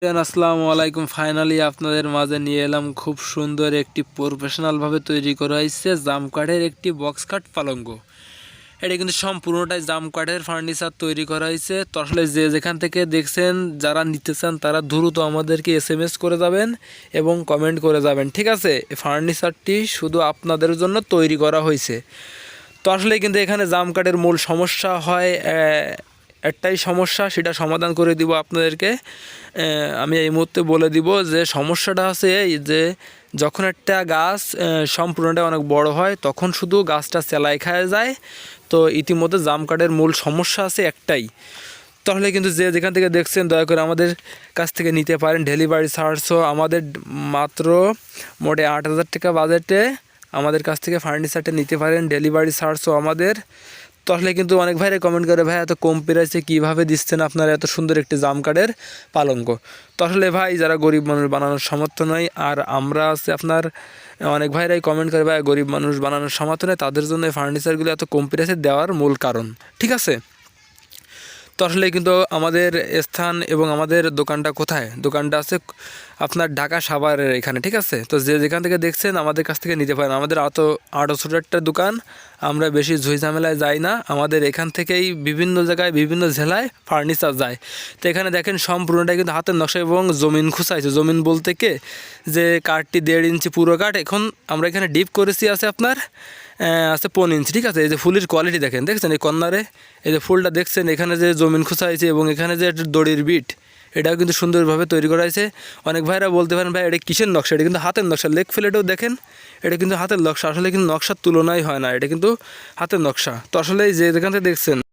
আসসালামু আলাইকুম। ফাইনালি আপনাদের মাঝে নিয়ে এলাম খুব সুন্দর একটি প্রফেশনালভাবে তৈরি করা হয়েছে জাম কাঠের একটি বক্স কাঠ পালঙ্ক। এটা কিন্তু সম্পূর্ণটাই জাম কাঠের ফার্নিচার তৈরি করা হয়েছে। তো আসলে যে যেখান থেকে দেখছেন যারা নিতে চান তারা দ্রুত আমাদেরকে SMS করে যাবেন এবং কমেন্ট করে যাবেন, ঠিক আছে? এই ফার্নিচারটি শুধু আপনাদের জন্য তৈরি করা হয়েছে। তো আসলে কিন্তু এখানে জাম কাঠের মূল সমস্যা হয় একটাই সমস্যা, সেটা সমাধান করে দিব আপনাদেরকে। আমি এই মুহূর্তে বলে দিব যে সমস্যাটা আছে এই যে যখন একটা গাছ সম্পূর্ণটা অনেক বড় হয় তখন শুধু গাছটা সেলাই খায় যায়। তো ইতিমধ্যে জাম কাঠের মূল সমস্যা আছে একটাই। তাহলে কিন্তু যে যেখান থেকে দেখছেন দয়া করে আমাদের কাছ থেকে নিতে পারেন। ডেলিভারি চার্জও আমাদের মাত্র মোটে 8,000 টাকা বাজেটে আমাদের কাছ থেকে ফার্নিচারটা নিতে পারেন। ডেলিভারি চার্জও আমাদের। তো আসলে কিন্তু অনেক ভাইরা কমেন্ট করে, ভাই এত কম প্রাইসে কীভাবে দিচ্ছেন আপনারা এত সুন্দর একটি জাম কাঠের পালঙ্ক। তো আসলে ভাই যারা গরিব মানুষ বানানোর সামর্থ্য নয়, আর আমরা আছে আপনার অনেক ভাইরাই কমেন্ট করে ভাই গরিব মানুষ বানানোর সামর্থ্য নয়, তাদের জন্য এই ফার্নিচারগুলো এত কম প্রাইসে দেওয়ার মূল কারণ, ঠিক আছে? তো আসলে কিন্তু আমাদের স্থান এবং আমাদের দোকানটা কোথায়? দোকানটা আছে আপনার ঢাকা সাভারের এখানে, ঠিক আছে? তো যে যেখান থেকে দেখছেন আমাদের কাছ থেকে নিতে পারেন। আমাদের আরও ছোটো একটা দোকান, আমরা বেশি ঝুঁই ঝামেলায় যাই না। আমাদের এখান থেকেই বিভিন্ন জায়গায় বিভিন্ন জেলায় ফার্নিচার যায়। তো এখানে দেখেন সম্পূর্ণটাই কিন্তু হাতের নকশা এবং জমিন খুঁচাইছে। জমিন বলতে কে যে কাঠটি 1.5 ইঞ্চি পুরো কাঠ, এখন আমরা এখানে ডিপ করেছি আছে আপনার আছে 1.5 ইঞ্চি, ঠিক আছে? এই যে ফুলের কোয়ালিটি দেখছেন এই কর্নারে এই যে ফুলটা দেখছেন, এখানে যে জমিন খুঁচাইছে এবং এখানে যে একটা দড়ির বিট, এটাও কিন্তু সুন্দরভাবে তৈরি করা হয়েছে। অনেক ভাইরা বলতে পারেন ভাই এটা কিসের নকশা? এটা কিন্তু হাতের নকশা। লেগ ফ্লেটেও দেখেন, এটা কিন্তু হাতের নকশা। আসলে কিন্তু নকশার তুলনাই হয় না, এটা কিন্তু হাতের নকশা। তো আসলে যে যেখান থেকে দেখছেন